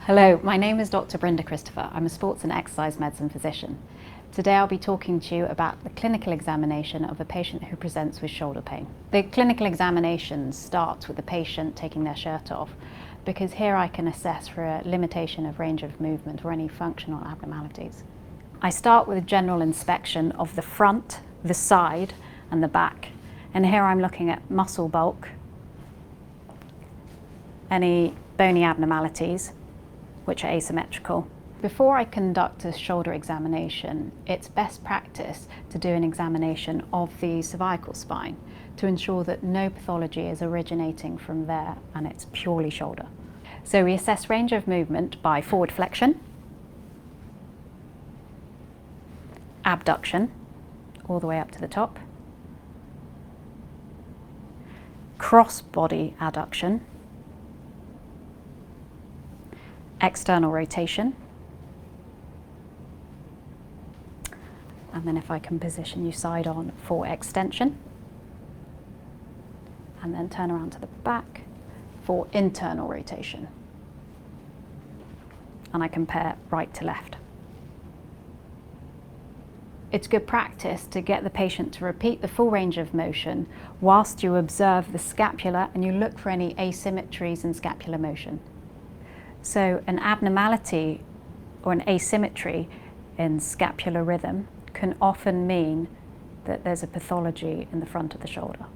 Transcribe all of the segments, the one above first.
Hello, my name is Dr. Brenda Christopher. I'm a sports and exercise medicine physician. Today I'll be talking to you about the clinical examination of a patient who presents with shoulder pain. The clinical examination starts with the patient taking their shirt off, because here I can assess for a limitation of range of movement or any functional abnormalities. I start with a general inspection of the front, the side and the back, and here I'm looking at muscle bulk, any bony abnormalities which are asymmetrical. Before I conduct a shoulder examination, it's best practice to do an examination of the cervical spine to ensure that no pathology is originating from there and it's purely shoulder. So we assess range of movement by forward flexion, abduction, all the way up to the top, cross-body adduction, external rotation, and then if I can position you side on for extension, and then turn around to the back for internal rotation, and I compare right to left. It's good practice to get the patient to repeat the full range of motion whilst you observe the scapula and you look for any asymmetries in scapular motion. So an abnormality or an asymmetry in scapular rhythm can often mean that there's a pathology in the front of the shoulder.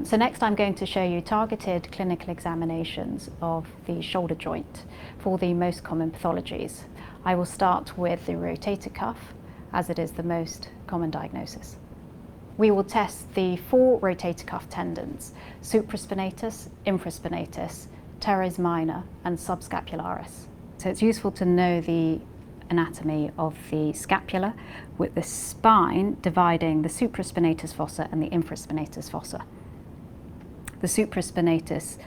So next I'm going to show you targeted clinical examinations of the shoulder joint for the most common pathologies. I will start with the rotator cuff, as it is the most common diagnosis. We will test the 4 rotator cuff tendons: supraspinatus, infraspinatus, teres minor and subscapularis. So it's useful to know the anatomy of the scapula, with the spine dividing the supraspinatus fossa and the infraspinatus fossa. The supraspinatus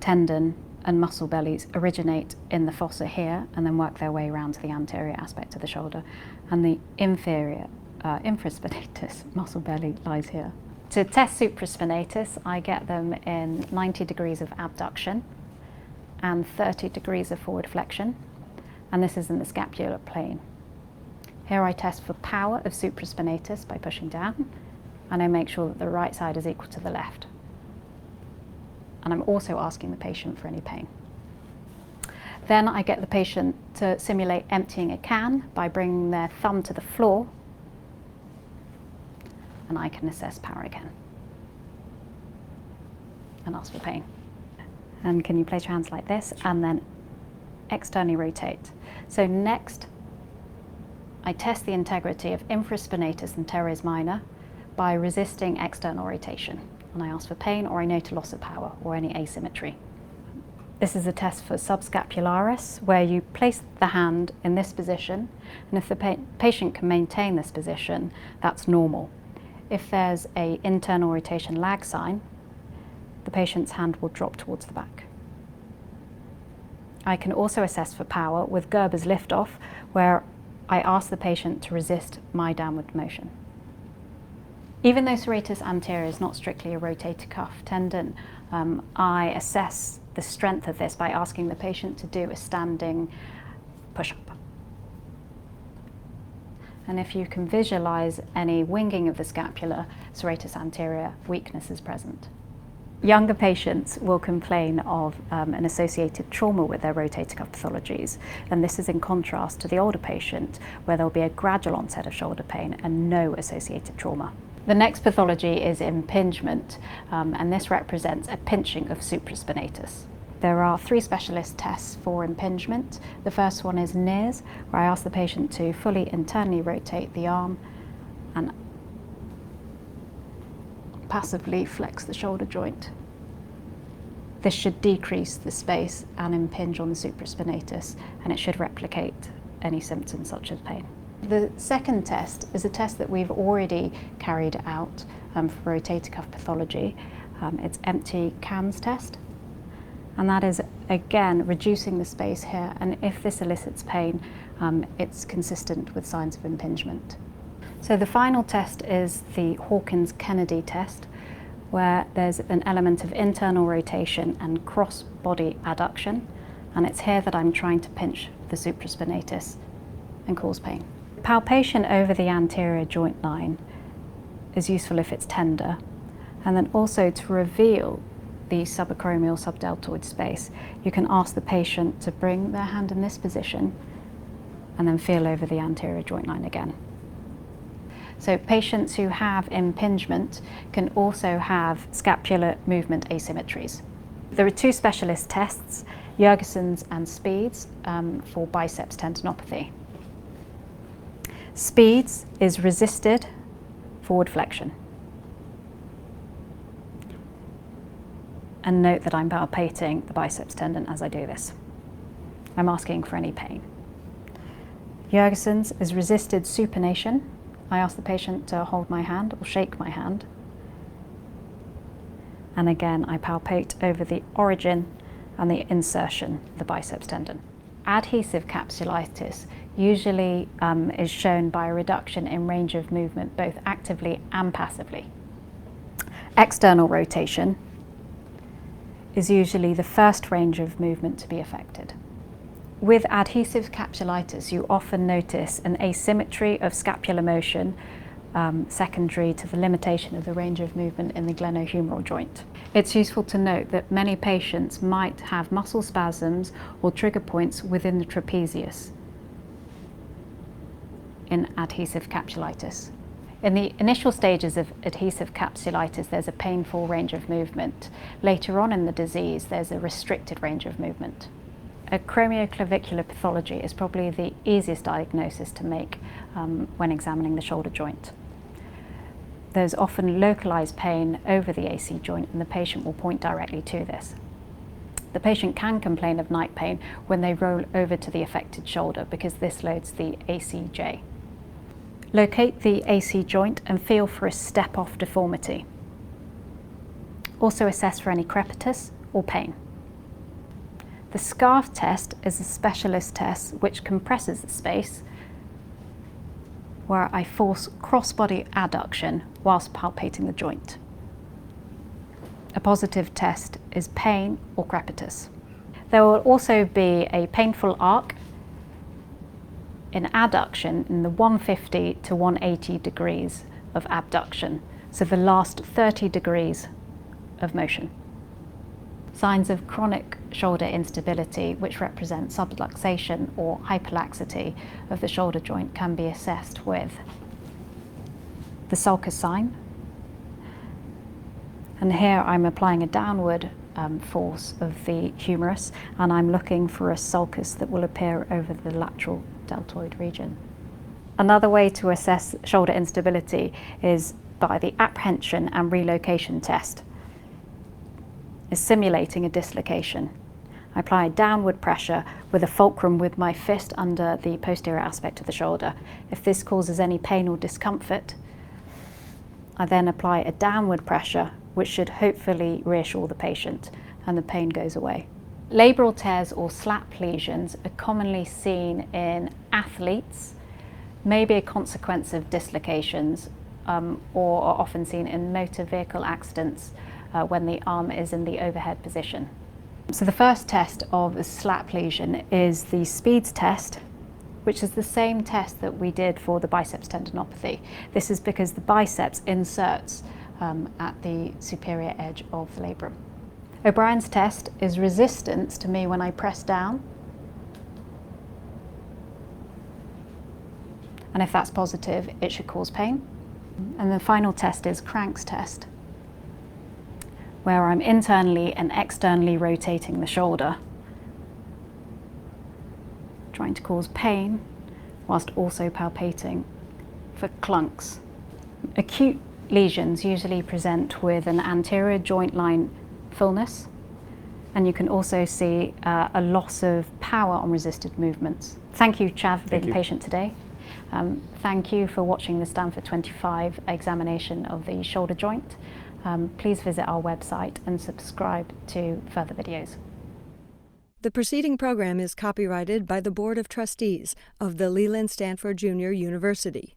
tendon and muscle bellies originate in the fossa here and then work their way around to the anterior aspect of the shoulder, and the inferior infraspinatus muscle belly lies here. To test supraspinatus, I get them in 90 degrees of abduction and 30 degrees of forward flexion, and this is in the scapular plane. Here I test for power of supraspinatus by pushing down, and I make sure that the right side is equal to the left. And I'm also asking the patient for any pain. Then I get the patient to simulate emptying a can by bringing their thumb to the floor, and I can assess power again and ask for pain. And can you place your hands like this and then externally rotate. So next I test the integrity of infraspinatus and teres minor by resisting external rotation, and I ask for pain or I note a loss of power or any asymmetry. This is a test for subscapularis, where you place the hand in this position, and if the patient can maintain this position, that's normal. If there's an internal rotation lag sign, the patient's hand will drop towards the back. I can also assess for power with Gerber's liftoff, where I ask the patient to resist my downward motion. Even though serratus anterior is not strictly a rotator cuff tendon, I assess the strength of this by asking the patient to do a standing push-up. And if you can visualize any winging of the scapula, serratus anterior weakness is present. Younger patients will complain of an associated trauma with their rotator cuff pathologies, and this is in contrast to the older patient, where there'll be a gradual onset of shoulder pain and no associated trauma. The next pathology is impingement, and this represents a pinching of supraspinatus. There are 3 specialist tests for impingement. The first one is NIRS, where I ask the patient to fully internally rotate the arm and passively flex the shoulder joint. This should decrease the space and impinge on the supraspinatus, and it should replicate any symptoms such as pain. The second test is a test that we've already carried out for rotator cuff pathology. It's empty cans test, and that is again reducing the space here, and if this elicits pain, it's consistent with signs of impingement. So the final test is the Hawkins-Kennedy test, where there's an element of internal rotation and cross-body adduction, and it's here that I'm trying to pinch the supraspinatus and cause pain. Palpation over the anterior joint line is useful if it's tender, and then also to reveal the subacromial subdeltoid space, you can ask the patient to bring their hand in this position and then feel over the anterior joint line again. So patients who have impingement can also have scapular movement asymmetries. There are two specialist tests, Yergason's and Speed's, for biceps tendinopathy. Speed's is resisted forward flexion. And note that I'm palpating the biceps tendon as I do this. I'm asking for any pain. Yergason's is resisted supination. I ask the patient to hold my hand or shake my hand. And again, I palpate over the origin and the insertion of the biceps tendon. Adhesive capsulitis usually is shown by a reduction in range of movement, both actively and passively. External rotation is usually the first range of movement to be affected. With adhesive capsulitis, you often notice an asymmetry of scapular motion secondary to the limitation of the range of movement in the glenohumeral joint. It's useful to note that many patients might have muscle spasms or trigger points within the trapezius in adhesive capsulitis. In the initial stages of adhesive capsulitis, there's a painful range of movement. Later on in the disease, there's a restricted range of movement. Acromioclavicular pathology is probably the easiest diagnosis to make when examining the shoulder joint. There's often localized pain over the AC joint, and the patient will point directly to this. The patient can complain of night pain when they roll over to the affected shoulder because this loads the ACJ. Locate the AC joint and feel for a step-off deformity. Also assess for any crepitus or pain. The scarf test is a specialist test which compresses the space, where I force cross-body adduction whilst palpating the joint. A positive test is pain or crepitus. There will also be a painful arc in adduction in the 150 to 180 degrees of abduction, so the last 30 degrees of motion. Signs of chronic shoulder instability, which represent subluxation or hyperlaxity of the shoulder joint, can be assessed with the sulcus sign. And here I'm applying a downward force of the humerus, and I'm looking for a sulcus that will appear over the lateral deltoid region. Another way to assess shoulder instability is by the apprehension and relocation test. Is simulating a dislocation. I apply downward pressure with a fulcrum with my fist under the posterior aspect of the shoulder. If this causes any pain or discomfort, I then apply a downward pressure, which should hopefully reassure the patient, and the pain goes away. Labral tears or slap lesions are commonly seen in athletes, may be a consequence of dislocations, or are often seen in motor vehicle accidents when the arm is in the overhead position. So the first test of a slap lesion is the Speed's test, which is the same test that we did for the biceps tendinopathy. This is because the biceps inserts at the superior edge of the labrum. O'Brien's test is resistance to me when I press down. And if that's positive, it should cause pain. And the final test is Crank's test, where I'm internally and externally rotating the shoulder, trying to cause pain whilst also palpating for clunks. Acute lesions usually present with an anterior joint line fullness, and you can also see a loss of power on resisted movements. Thank you, Chav, for being patient today. Thank you for watching the Stanford 25 examination of the shoulder joint. Please visit our website and subscribe to further videos. The preceding program is copyrighted by the Board of Trustees of the Leland Stanford Junior University.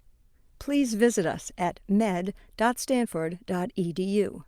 Please visit us at med.stanford.edu.